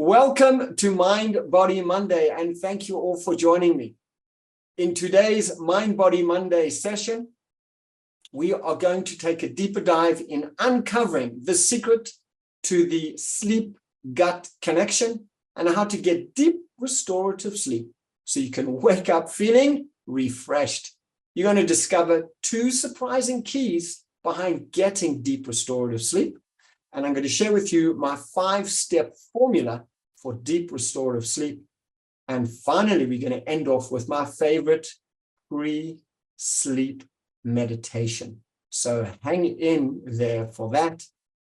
Welcome to Mind Body Monday, and thank you all for joining me. In today's Mind Body Monday session, we are going to take a deeper dive in uncovering the secret to the sleep-gut connection and how to get deep restorative sleep so you can wake up feeling refreshed. You're going to discover two surprising keys behind getting deep restorative sleep. And I'm going to share with you my 5-step formula for deep restorative sleep. And finally, we're going to end off with my favorite pre-sleep meditation. So hang in there for that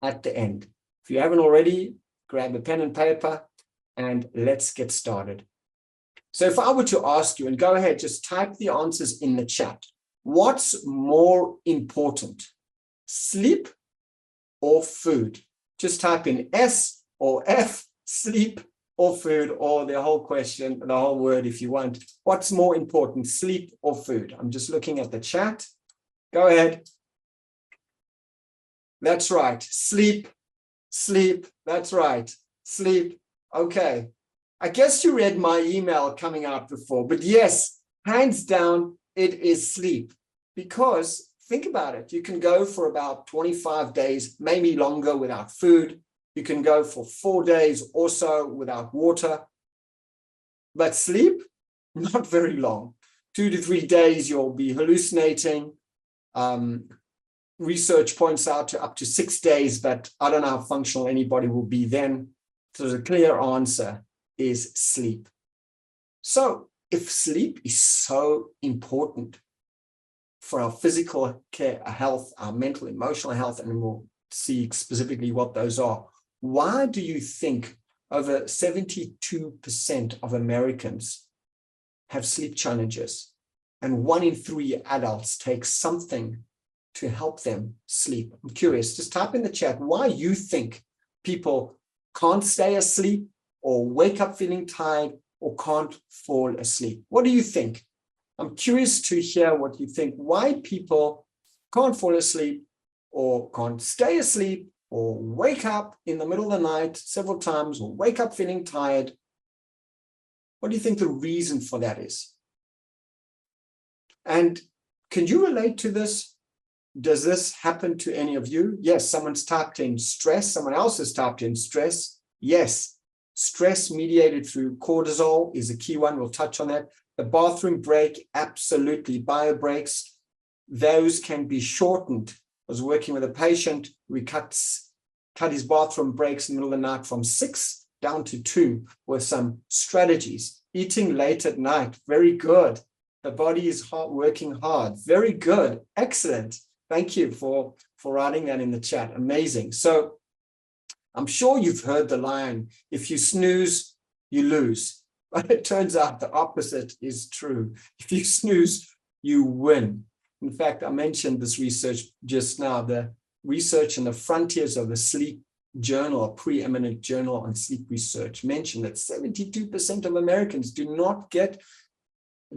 at the end. If you haven't already, grab a pen and paper and let's get started. So if I were to ask you, and go ahead, just type the answers in the chat. What's more important, sleep or food? Just type in S or F, sleep or food, or the whole question, the whole word if you want. What's more important, sleep or food? I'm just looking at the chat. Go ahead. That's right. Sleep, sleep. That's right. Sleep. Okay. I guess you read my email coming out before, but yes, hands down, it is sleep. Because think about it. You can go for about 25 days, maybe longer without food. You can go for 4 days or so without water. But sleep, not very long. 2 to 3 days, you'll be hallucinating. Research points out to up to 6 days, but I don't know how functional anybody will be then. So the clear answer is sleep. So if sleep is so important for our physical care, our health, our mental, emotional health, and we'll see specifically what those are, why do you think over 72% of Americans have sleep challenges and 1 in 3 adults take something to help them sleep? I'm curious, just type in the chat why you think people can't stay asleep or wake up feeling tired or can't fall asleep. What do you think? I'm curious to hear what you think, why people can't fall asleep or can't stay asleep or wake up in the middle of the night several times or wake up feeling tired. What do you think the reason for that is? And can you relate to this? Does this happen to any of you? Yes, someone's typed in stress. Someone else has typed in stress. Yes, stress mediated through cortisol is a key one. We'll touch on that. The bathroom break, absolutely. Bio breaks, those can be shortened. I was working with a patient. We cut his bathroom breaks in the middle of the night from 6 down to 2 with some strategies. Eating late at night, very good. The body is working hard, very good, excellent. Thank you for writing that in the chat, amazing. So I'm sure you've heard the line, if you snooze, you lose. But it turns out the opposite is true. If you snooze, you win. In fact, I mentioned this research just now, the research in the Frontiers of the Sleep Journal, a preeminent journal on sleep research, mentioned that 72% of Americans do not get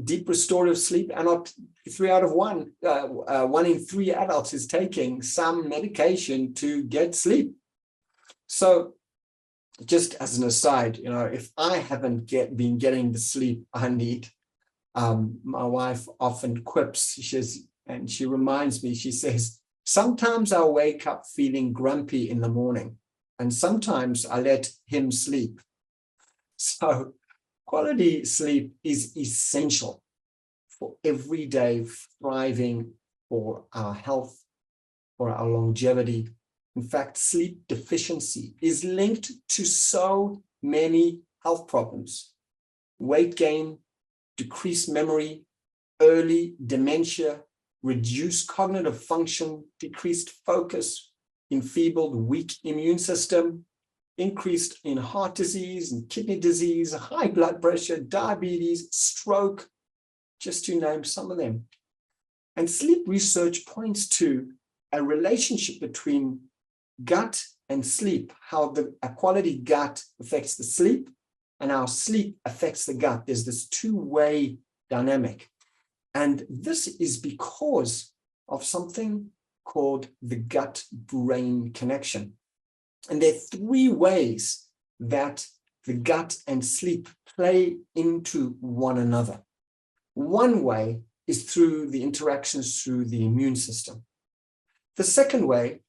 deep restorative sleep, and not 3 out of 1, 1 in 3 adults is taking some medication to get sleep. So just as an aside, if I haven't been getting the sleep I need, my wife often quips, and she reminds me, she says, sometimes I wake up feeling grumpy in the morning, and sometimes I let him sleep. So quality sleep is essential for everyday thriving, for our health, for our longevity. In fact, sleep deficiency is linked to so many health problems: weight gain, decreased memory, early dementia, reduced cognitive function, decreased focus, enfeebled, weak immune system, increased in heart disease and kidney disease, high blood pressure, diabetes, stroke, just to name some of them. And sleep research points to a relationship between gut and sleep, how a quality gut affects the sleep and our sleep affects the gut. There's this two-way dynamic. And this is because of something called the gut-brain connection. And there are 3 ways that the gut and sleep play into one another. One way is through the interactions through the immune system. The second way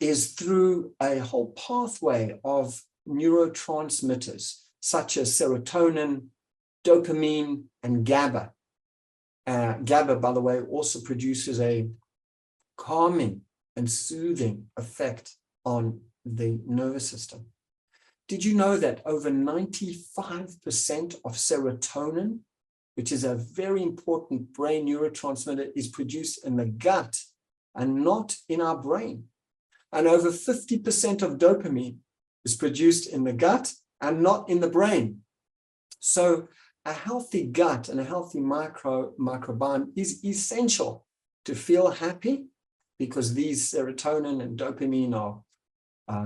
is through a whole pathway of neurotransmitters, such as serotonin, dopamine, and GABA. GABA, by the way, also produces a calming and soothing effect on the nervous system. Did you know that over 95% of serotonin, which is a very important brain neurotransmitter, is produced in the gut and not in our brain? And over 50% of dopamine is produced in the gut and not in the brain. So a healthy gut and a healthy microbiome is essential to feel happy, because these serotonin and dopamine are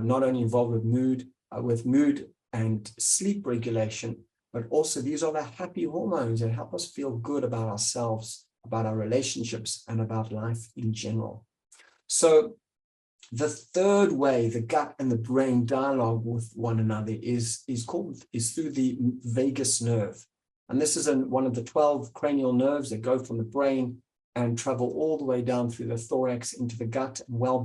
not only involved with mood and sleep regulation, but also these are the happy hormones that help us feel good about ourselves, about our relationships, and about life in general. So the third way the gut and the brain dialogue with one another is through the vagus nerve. And this is one of the 12 cranial nerves that go from the brain and travel all the way down through the thorax into the gut and well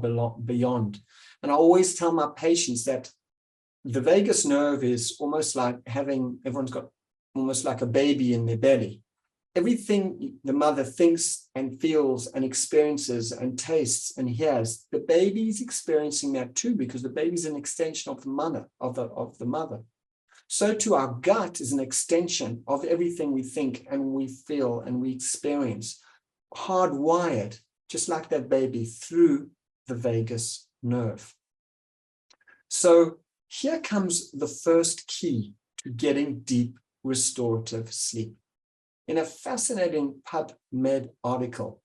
beyond. And I always tell my patients that the vagus nerve is almost like everyone's got almost like a baby in their belly. Everything the mother thinks and feels and experiences and tastes and hears, the baby is experiencing that too, because the baby is an extension of the mother. So too, our gut is an extension of everything we think and we feel and we experience, hardwired, just like that baby, through the vagus nerve. So here comes the first key to getting deep restorative sleep. In a fascinating PubMed article,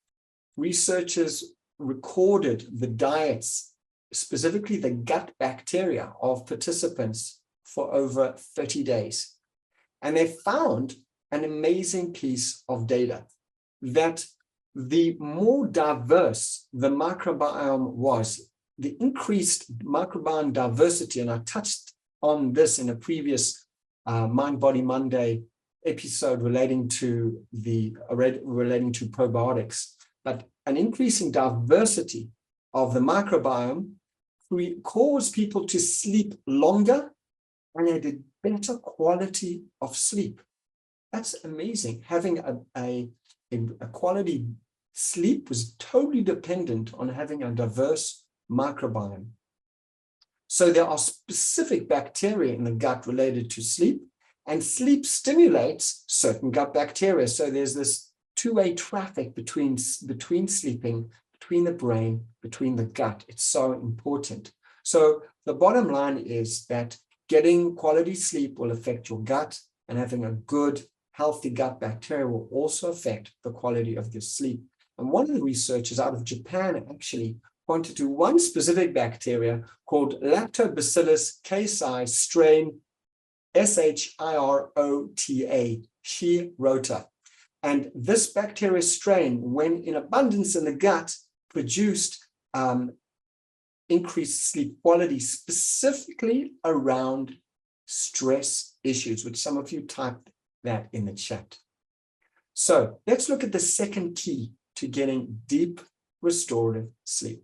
researchers recorded the diets, specifically the gut bacteria of participants, for over 30 days. And they found an amazing piece of data that the more diverse the microbiome was, the increased microbiome diversity, and I touched on this in a previous Mind Body Monday episode relating to probiotics, but an increasing diversity of the microbiome caused people to sleep longer and had a better quality of sleep. That's amazing. Having a quality sleep was totally dependent on having a diverse microbiome. So there are specific bacteria in the gut related to sleep, and sleep stimulates certain gut bacteria. So there's this two-way traffic between sleeping, between the brain, between the gut. It's so important. So the bottom line is that getting quality sleep will affect your gut, and having a good, healthy gut bacteria will also affect the quality of your sleep. And one of the researchers out of Japan actually pointed to one specific bacteria called Lactobacillus casei strain Shirota. And this bacteria strain, when in abundance in the gut, produced increased sleep quality, specifically around stress issues, which some of you typed that in the chat. So let's look at the second key to getting deep restorative sleep.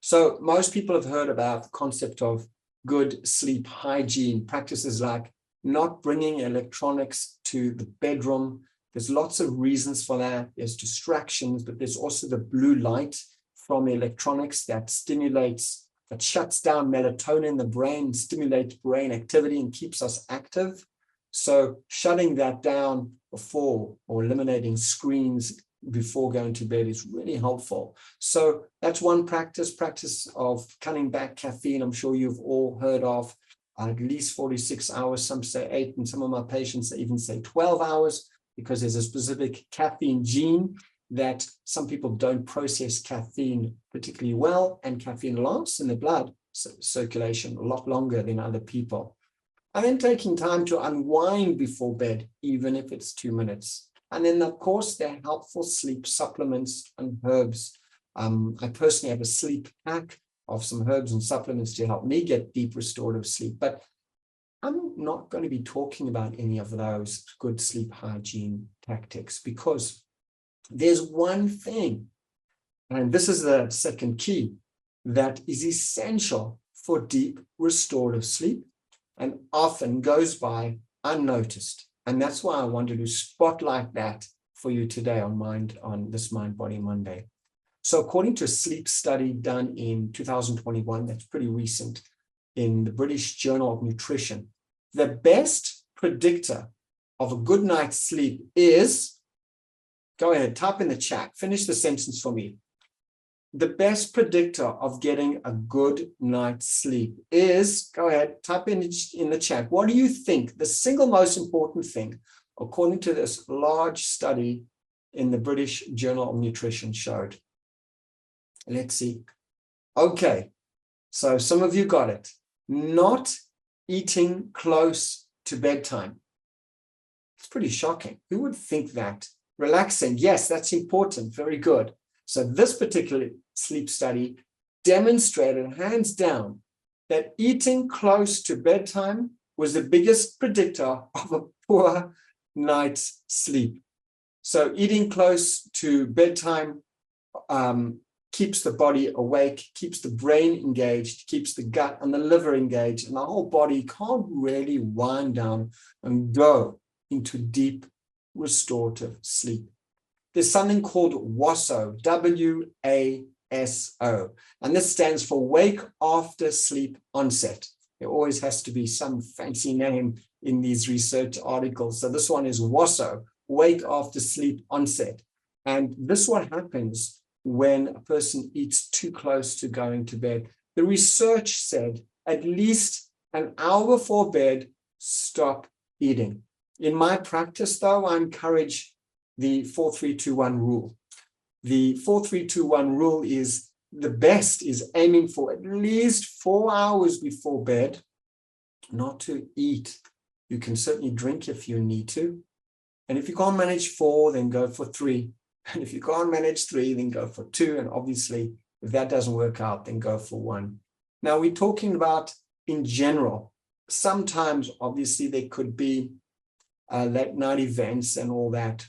So most people have heard about the concept of good sleep hygiene, practices like not bringing electronics to the bedroom. There's lots of reasons for that. There's distractions, but there's also the blue light from electronics that shuts down melatonin in the brain, stimulates brain activity and keeps us active. So shutting that down before, or eliminating screens before going to bed, is really helpful. So that's one practice of cutting back caffeine. I'm sure you've all heard of at least 46 hours, some say 8, and some of my patients even say 12 hours, because there's a specific caffeine gene that some people don't process caffeine particularly well, and caffeine lasts in the blood circulation a lot longer than other people. And then taking time to unwind before bed, even if it's 2 minutes. And then, of course, there are helpful sleep supplements and herbs. I personally have a sleep pack of some herbs and supplements to help me get deep restorative sleep. But I'm not going to be talking about any of those good sleep hygiene tactics, because there's one thing, and this is the second key, that is essential for deep restorative sleep and often goes by unnoticed. And that's why I wanted to spotlight that for you today on this Mind Body Monday. So according to a sleep study done in 2021, that's pretty recent, in the British Journal of Nutrition, the best predictor of a good night's sleep is, go ahead, type in the chat, finish the sentence for me. The best predictor of getting a good night's sleep is, go ahead, type in the chat. What do you think the single most important thing, according to this large study in the British Journal of Nutrition, showed? Let's see. Okay, so some of you got it. Not eating close to bedtime. It's pretty shocking. Who would think that? Relaxing, yes, that's important. Very good. So this particular sleep study demonstrated, hands down, that eating close to bedtime was the biggest predictor of a poor night's sleep. So eating close to bedtime keeps the body awake, keeps the brain engaged, keeps the gut and the liver engaged, and the whole body can't really wind down and go into deep restorative sleep. There's something called WASO, W-A-S-O, and this stands for Wake After Sleep Onset. There always has to be some fancy name in these research articles. So this one is WASO, Wake After Sleep Onset. And this is what happens when a person eats too close to going to bed. The research said at least an hour before bed, stop eating. In my practice, though, I encourage the 4-3-2-1 rule. The 4-3-2-1 rule is the best is aiming for at least 4 hours before bed, not to eat. You can certainly drink if you need to. And if you can't manage 4, then go for 3. And if you can't manage 3, then go for 2. And obviously, if that doesn't work out, then go for 1. Now, we're talking about in general. Sometimes, obviously, there could be late night events and all that.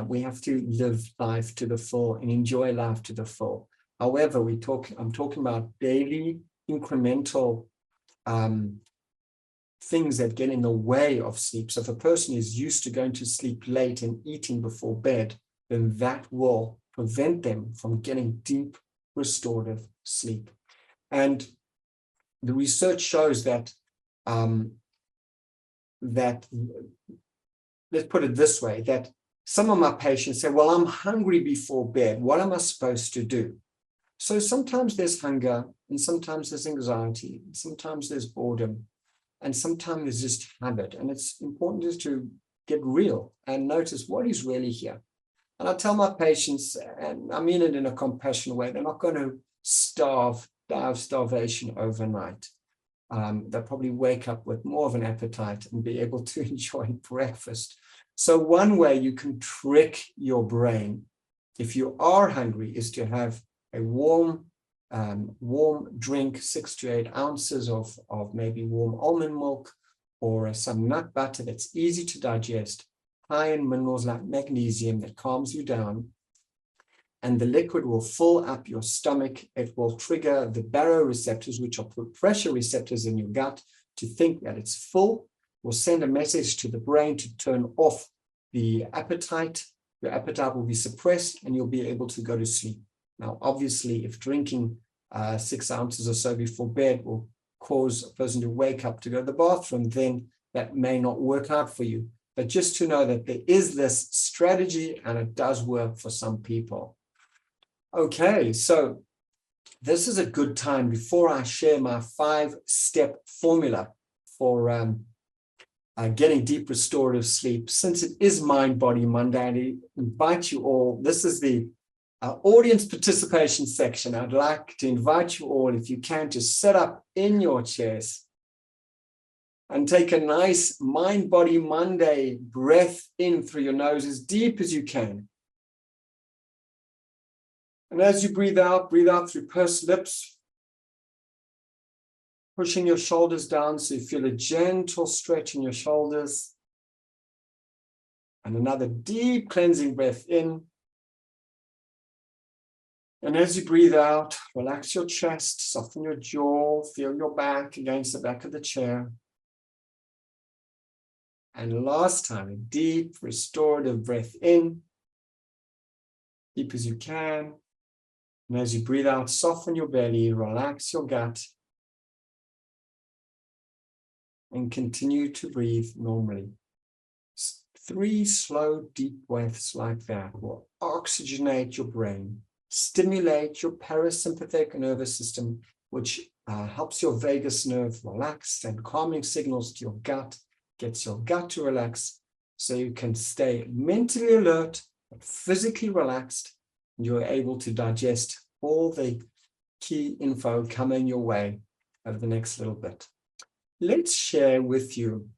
We have to live life to the full and enjoy life to the full. However, I'm talking about daily incremental things that get in the way of sleep. So if a person is used to going to sleep late and eating before bed, then that will prevent them from getting deep restorative sleep. And the research shows that let's put it this way, that some of my patients say, well, I'm hungry before bed. What am I supposed to do? So sometimes there's hunger, and sometimes there's anxiety, and sometimes there's boredom, and sometimes there's just habit. And it's important just to get real and notice what is really here. And I tell my patients, and I mean it in a compassionate way, they're not going to die of starvation overnight. They'll probably wake up with more of an appetite and be able to enjoy breakfast. So one way you can trick your brain, if you are hungry, is to have a warm drink, 6 to 8 ounces of maybe warm almond milk or some nut butter that's easy to digest, high in minerals like magnesium that calms you down. And the liquid will fill up your stomach. It will trigger the baroreceptors, which are pressure receptors in your gut, to think that it's full. Will send a message to the brain to turn off the appetite. Your appetite will be suppressed and you'll be able to go to sleep. Now, obviously, if drinking 6 ounces or so before bed will cause a person to wake up to go to the bathroom, then that may not work out for you. But just to know that there is this strategy and it does work for some people. Okay, so this is a good time before I share my 5-step formula for getting deep restorative sleep. Since it is Mind Body Monday, I invite you all. This is the audience participation section. I'd like to invite you all, if you can, to sit up in your chairs and take a nice Mind Body Monday breath in through your nose as deep as you can. And as you breathe out through pursed lips. pushing your shoulders down so you feel a gentle stretch in your shoulders. And another deep cleansing breath in. And as you breathe out, relax your chest, soften your jaw, feel your back against the back of the chair. And last time, a deep restorative breath in, deep as you can. And as you breathe out, soften your belly, relax your gut, and continue to breathe normally. 3 slow, deep breaths like that will oxygenate your brain, stimulate your parasympathetic nervous system, which helps your vagus nerve relax and calming signals to your gut, gets your gut to relax so you can stay mentally alert, but physically relaxed. And you're able to digest all the key info coming your way over the next little bit. Let's share with you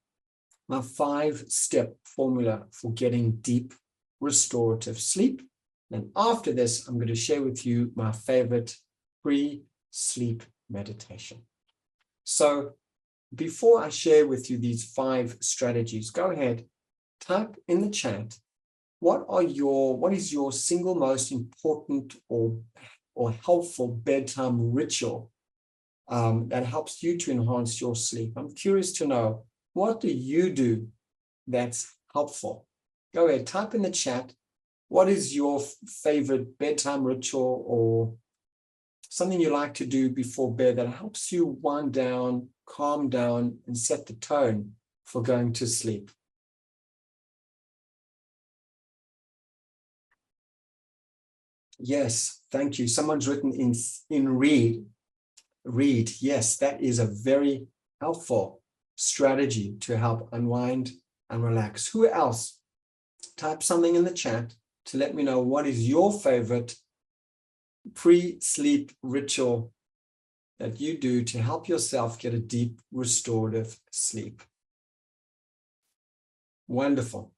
my 5-step formula for getting deep restorative sleep. And after this, I'm going to share with you my favorite pre-sleep meditation. So before I share with you these 5 strategies, go ahead, type in the chat, what is your single most important or helpful bedtime ritual that helps you to enhance your sleep? I'm curious to know, what do you do that's helpful? Go ahead, type in the chat. What is your favorite bedtime ritual or something you like to do before bed that helps you wind down, calm down, and set the tone for going to sleep? Yes, thank you. Someone's written in read. Read, yes, that is a very helpful strategy to help unwind and relax. Who else? Type something in the chat to let me know what is your favorite pre-sleep ritual that you do to help yourself get a deep restorative sleep. Wonderful.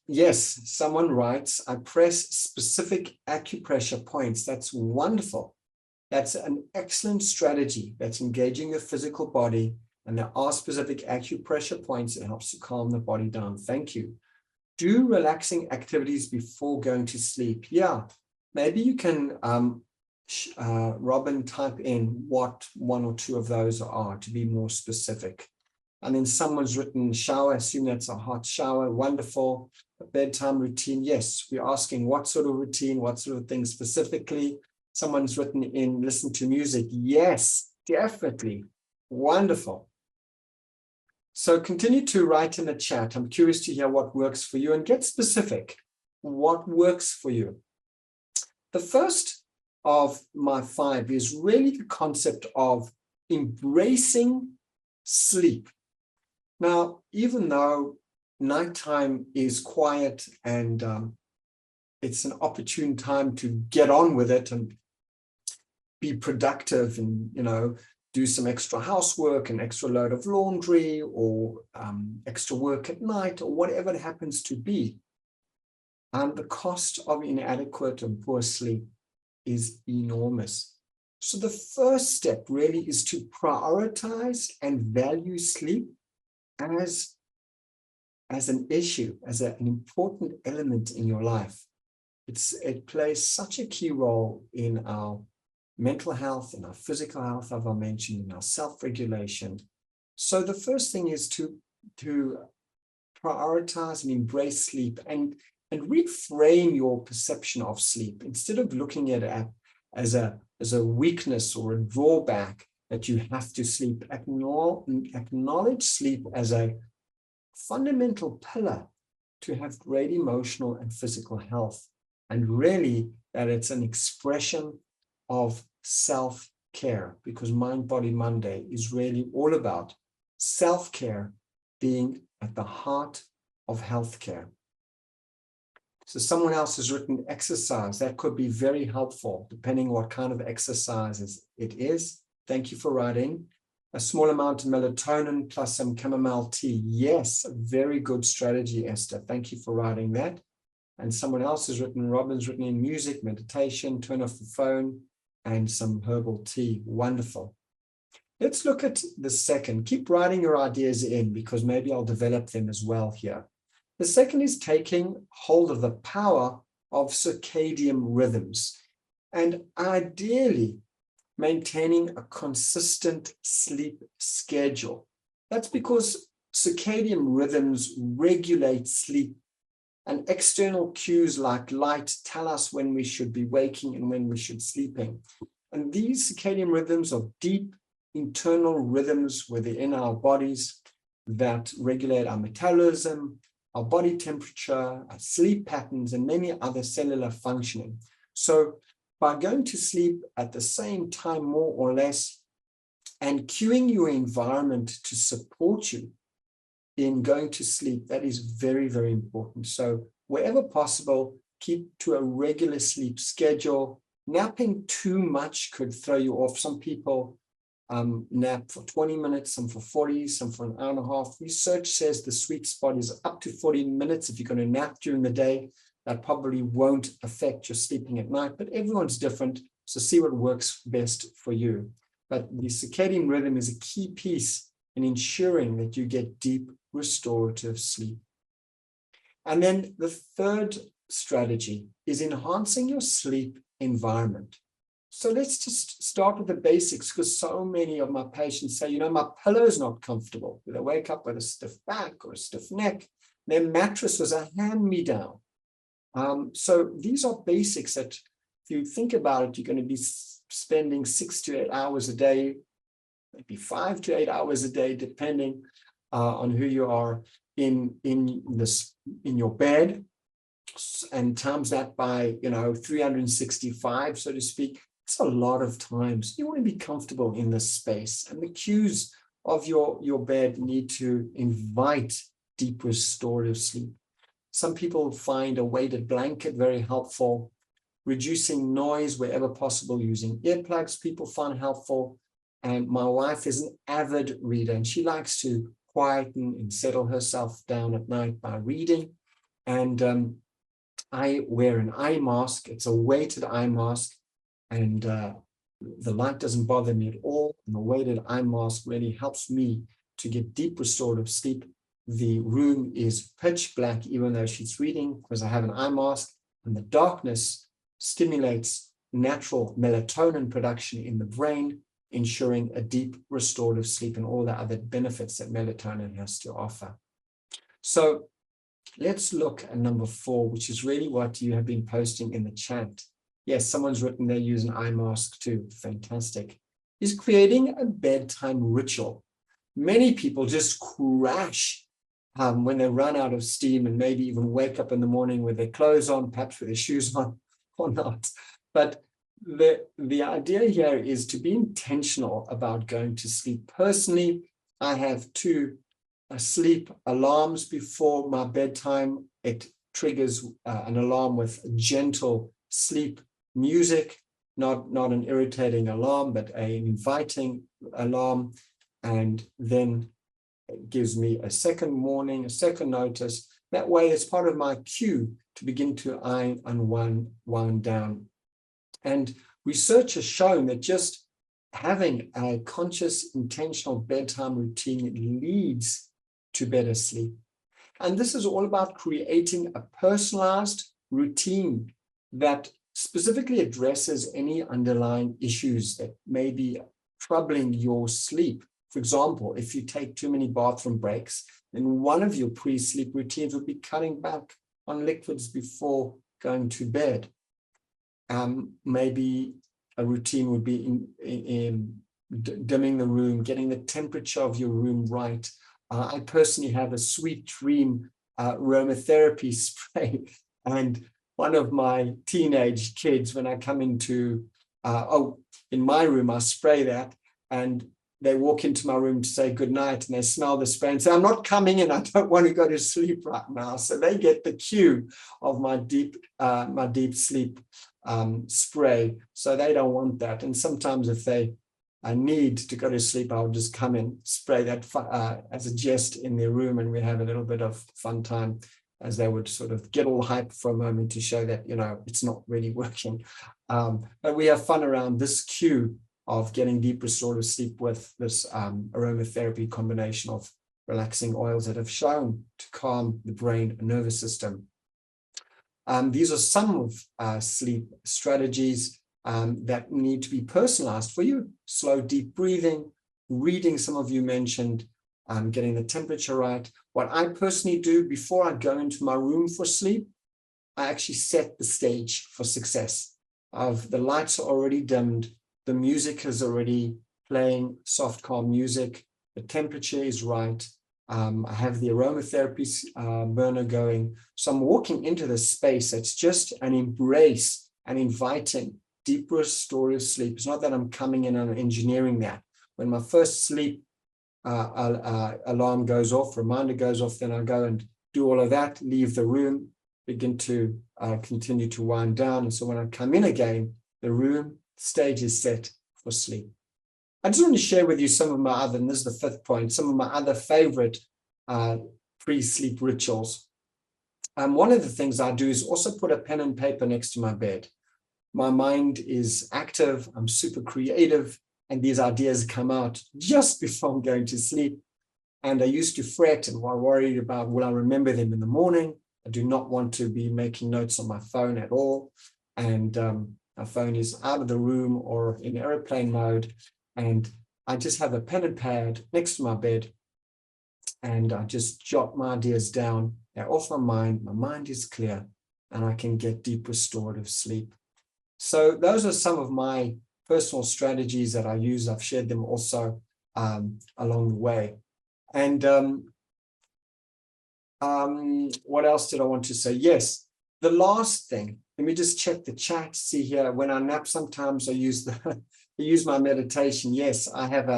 Yes, someone writes, I press specific acupressure points. That's wonderful. That's an excellent strategy. That's engaging the physical body, and there are specific acupressure points that helps to calm the body down. Thank you. Do relaxing activities before going to sleep. Yeah, maybe you can, Robin, type in what 1 or 2 of those are to be more specific. And then someone's written shower. I assume that's a hot shower. Wonderful. A bedtime routine. Yes, we're asking what sort of routine, what sort of things specifically. Someone's written in listen to music. Yes, definitely. Wonderful. So continue to write in the chat. I'm curious to hear what works for you and get specific. What works for you? The first of my 5 is really the concept of embracing sleep. Now, even though nighttime is quiet and it's an opportune time to get on with it and be productive and, do some extra housework, an extra load of laundry, or extra work at night, or whatever it happens to be. The cost of inadequate and poor sleep is enormous. So the first step really is to prioritize and value sleep as an issue, as an important element in your life. It plays such a key role in our mental health, in our physical health, as I mentioned, in our self-regulation. So the first thing is to prioritize and embrace sleep and reframe your perception of sleep. Instead of looking at it as a weakness or a drawback that you have to sleep, acknowledge sleep as a fundamental pillar to have great emotional and physical health, and really that it's an expression of self-care, because Mind Body Monday is really all about self-care being at the heart of healthcare. So someone else has written exercise. That could be very helpful depending what kind of exercise it is. Thank you for writing. A small amount of melatonin plus some chamomile tea. Yes, a very good strategy, Esther. Thank you for writing that. And someone else has written, Robin's written in music, meditation, turn off the phone, and some herbal tea. Wonderful. Let's look at the second. Keep writing your ideas in because maybe I'll develop them as well here. The second is taking hold of the power of circadian rhythms and ideally maintaining a consistent sleep schedule. That's because circadian rhythms regulate sleep, and external cues like light tell us when we should be waking and when we should be sleeping. And these circadian rhythms are deep internal rhythms within our bodies that regulate our metabolism, our body temperature, our sleep patterns, and many other cellular functioning. So by going to sleep at the same time, more or less, and cueing your environment to support you in going to sleep, that is very, very important. So wherever possible, keep to a regular sleep schedule. Napping too much could throw you off. Some people nap for 20 minutes, some for 40, some for an hour and a half. Research says the sweet spot is up to 40 minutes. If you're going to nap during the day, that probably won't affect your sleeping at night, but everyone's different. So see what works best for you. But the circadian rhythm is a key piece in ensuring that you get deep restorative sleep. And then the third strategy is enhancing your sleep environment. So let's just start with the basics, because so many of my patients say, my pillow is not comfortable. They wake up with a stiff back or a stiff neck. Their mattress was a hand-me-down. So these are basics that, if you think about it, you're going to be spending 6 to 8 hours a day, maybe 5 to 8 hours a day, depending on who you are in your bed, and times that by 365, so to speak. It's a lot of times. You want to be comfortable in this space, and the cues of your bed need to invite deep restorative sleep. Some people find a weighted blanket very helpful. Reducing noise wherever possible using earplugs, people find helpful. And my wife is an avid reader, and she likes to quieten and settle herself down at night by reading. And I wear an eye mask. It's a weighted eye mask, and the light doesn't bother me at all. And the weighted eye mask really helps me to get deep restorative sleep. The room is pitch black, even though she's reading, because I have an eye mask, and the darkness stimulates natural melatonin production in the brain, ensuring a deep restorative sleep and all the other benefits that melatonin has to offer. So let's look at number 4, which is really what you have been posting in the chat. Yes, someone's written they use an eye mask too. Fantastic. Is creating a bedtime ritual. Many people just crash when they run out of steam, and maybe even wake up in the morning with their clothes on, perhaps with their shoes on or not. But the idea here is to be intentional about going to sleep. Personally, I have 2 sleep alarms before my bedtime. It triggers an alarm with gentle sleep music, not an irritating alarm, but an inviting alarm. And then it gives me a second warning, a second notice. That way, it's part of my cue to begin to wind down. And research has shown that just having a conscious, intentional bedtime routine leads to better sleep. And this is all about creating a personalized routine that specifically addresses any underlying issues that may be troubling your sleep. For example, if you take too many bathroom breaks, then one of your pre-sleep routines would be cutting back on liquids before going to bed. Maybe a routine would be dimming the room, getting the temperature of your room right. I personally have a sweet dream aromatherapy spray, and one of my teenage kids, when I come into, in my room, I spray that, and they walk into my room to say goodnight, and they smell the spray and say, I'm not coming in, I don't want to go to sleep right now. So they get the cue of my deep sleep spray. So they don't want that. And sometimes if they need to go to sleep, I'll just come and spray that as a jest in their room, and we have a little bit of fun time as they would sort of get all hyped for a moment to show that, it's not really working. But we have fun around this cue of getting deep restorative sleep with this aromatherapy combination of relaxing oils that have shown to calm the brain and nervous system. These are some of sleep strategies that need to be personalized for you. Slow, deep breathing, reading, some of you mentioned, getting the temperature right. What I personally do before I go into my room for sleep, I actually set the stage for success. The lights are already dimmed, the music is already playing soft, calm music, the temperature is right. I have the aromatherapy burner going. So I'm walking into this space that's just an embrace and inviting deep restorative sleep. It's not that I'm coming in and engineering that. When my first sleep alarm goes off, reminder goes off, then I go and do all of that, leave the room, begin to continue to wind down. And so when I come in again, the room stage is set for sleep. I just want to share with you some of my other, and this is the fifth point, some of my other favorite pre-sleep rituals. One of the things I do is also put a pen and paper next to my bed. My mind is active, I'm super creative, and these ideas come out just before I'm going to sleep. And I used to fret and worried about, will I remember them in the morning? I do not want to be making notes on my phone at all. And my phone is out of the room or in airplane mode. And I just have a pen and pad next to my bed. And I just jot my ideas down. They're off my mind is clear, and I can get deep restorative sleep. So those are some of my personal strategies that I use. I've shared them also along the way. And what else did I want to say? Yes, the last thing, let me just check the chat, see here. When I nap, sometimes I use my meditation. Yes, I have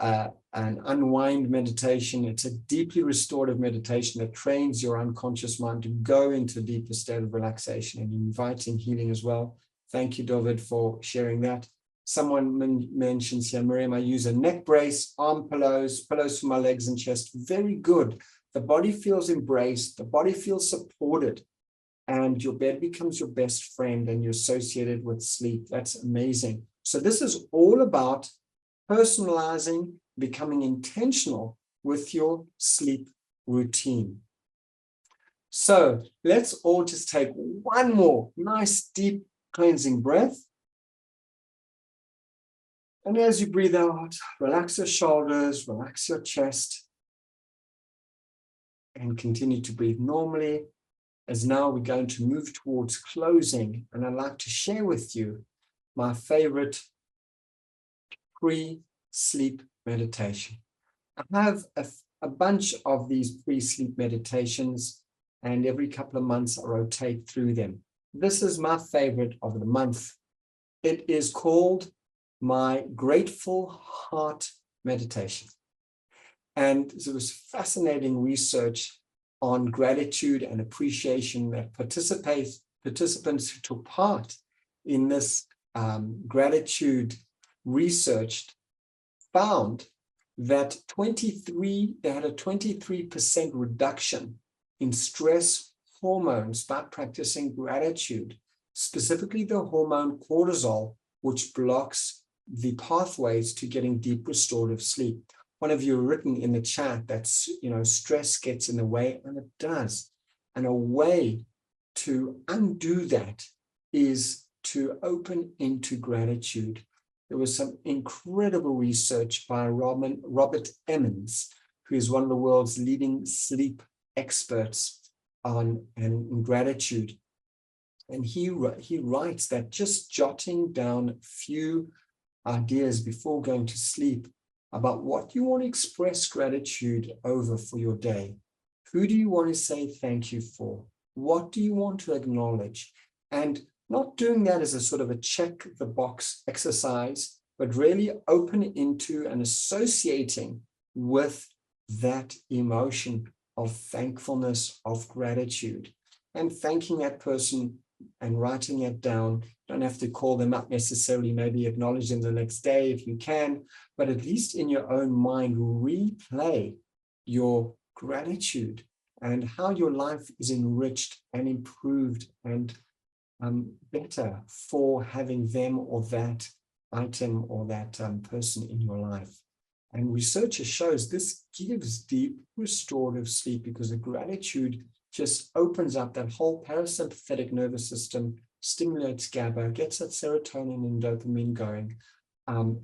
an unwind meditation. It's a deeply restorative meditation that trains your unconscious mind to go into a deeper state of relaxation and inviting healing as well. Thank you, David, for sharing that. Someone mentions here, Miriam, I use a neck brace, arm pillows for my legs and chest. Very good. The body feels embraced, the body feels supported, and your bed becomes your best friend and you're associated with sleep. That's amazing. So this is all about personalizing, becoming intentional with your sleep routine. So let's all just take one more nice, deep, cleansing breath. And as you breathe out, relax your shoulders, relax your chest, and continue to breathe normally. As now we're going to move towards closing, and I'd like to share with you my favorite pre-sleep meditation. I have a bunch of these pre-sleep meditations, and every couple of months I rotate through them. This is my favorite of the month. It is called my Grateful Heart meditation. And there was fascinating research on gratitude and appreciation that participants who took part in this gratitude research found that they had a 23% reduction in stress hormones by practicing gratitude, specifically the hormone cortisol, which blocks the pathways to getting deep restorative sleep. One of you have written in the chat that stress gets in the way, and it does. And a way to undo that is to open into gratitude. There was some incredible research by Robert Emmons, who is one of the world's leading sleep experts on gratitude. And he writes that just jotting down a few ideas before going to sleep about what you want to express gratitude over for your day. Who do you want to say thank you for? What do you want to acknowledge? And not doing that as a sort of a check the box exercise, but really open into and associating with that emotion of thankfulness, of gratitude, and thanking that person and writing it down. Don't have to call them up necessarily, maybe acknowledge them the next day if you can, but at least in your own mind, replay your gratitude and how your life is enriched and improved and better for having them or that item or that person in your life. And research shows this gives deep restorative sleep because the gratitude just opens up that whole parasympathetic nervous system, stimulates GABA, gets that serotonin and dopamine going,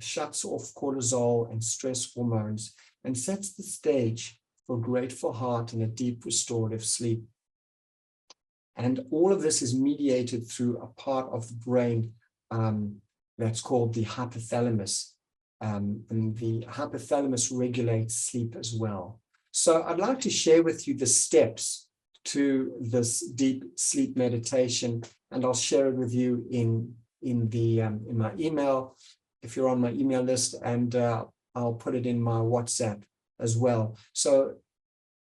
shuts off cortisol and stress hormones, and sets the stage for a grateful heart and a deep restorative sleep. And all of this is mediated through a part of the brain that's called the hypothalamus. And the hypothalamus regulates sleep as well. So I'd like to share with you the steps to this deep sleep meditation, and I'll share it with you in my email, if you're on my email list, and I'll put it in my WhatsApp as well. So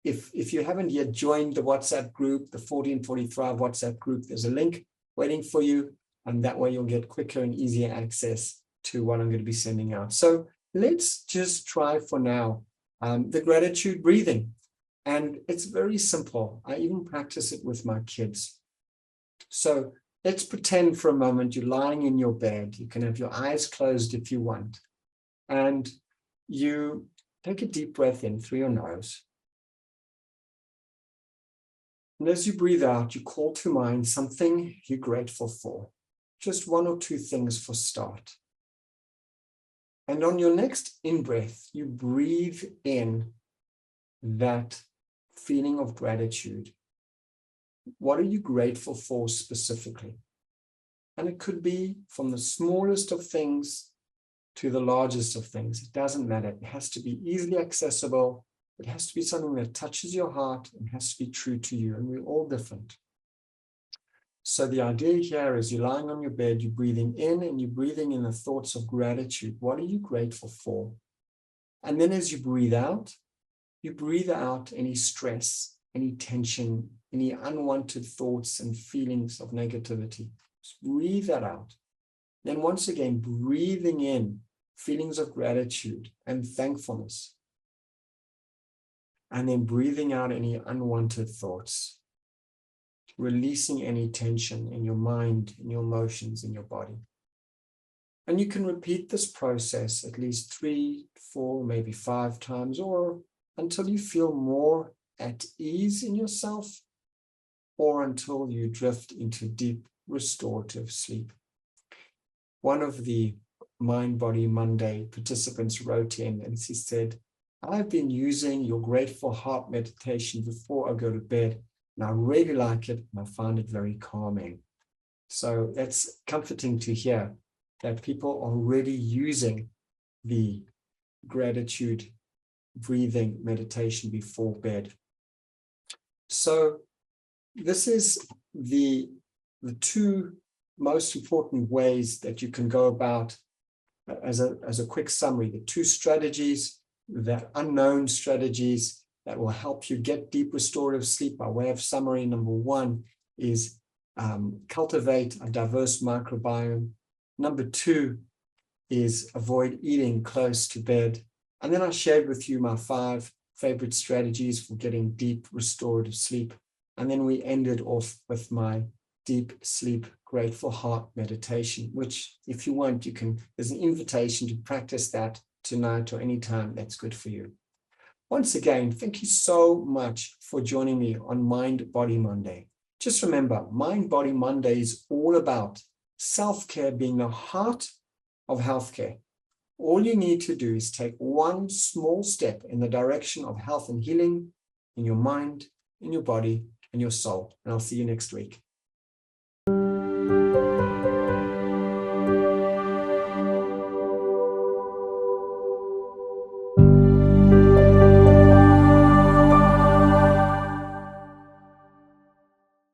if you haven't yet joined the WhatsApp group, the 1440 Thrive WhatsApp group, there's a link waiting for you, and that way you'll get quicker and easier access to what I'm going to be sending out. So let's just try for now the gratitude breathing. And it's very simple. I even practice it with my kids. So let's pretend for a moment you're lying in your bed. You can have your eyes closed if you want. And you take a deep breath in through your nose. And as you breathe out, you call to mind something you're grateful for. Just one or two things for start. And on your next in-breath, you breathe in that feeling of gratitude. What are you grateful for specifically? And it could be from the smallest of things to the largest of things. It doesn't matter. It has to be easily accessible. It has to be something that touches your heart and has to be true to you. And we're all different. So the idea here is you're lying on your bed, you're breathing in and you're breathing in the thoughts of gratitude. What are you grateful for? And then as you breathe out any stress, any tension, any unwanted thoughts and feelings of negativity. Just breathe that out. Then once again, breathing in feelings of gratitude and thankfulness. And then breathing out any unwanted thoughts. Releasing any tension in your mind, in your emotions, in your body. And you can repeat this process at least 3, 4, maybe 5 times, or until you feel more at ease in yourself, or until you drift into deep restorative sleep. One of the Mind Body Monday participants wrote in and she said, I've been using your Grateful Heart meditation before I go to bed, and I really like it, and I find it very calming. So that's comforting to hear that people are already using the gratitude breathing meditation before bed. So this is the 2 most important ways that you can go about, as a quick summary, the 2 strategies, that unknown strategies that will help you get deep restorative sleep. By way of summary, number 1 is cultivate a diverse microbiome. Number 2 is avoid eating close to bed. And then I shared with you my 5 favorite strategies for getting deep restorative sleep. And then we ended off with my deep sleep grateful heart meditation, which if you want, there's an invitation to practice that tonight or anytime that's good for you. Once again, thank you so much for joining me on Mind Body Monday. Just remember, Mind Body Monday is all about self-care being the heart of healthcare. All you need to do is take one small step in the direction of health and healing in your mind, in your body, and your soul. And I'll see you next week.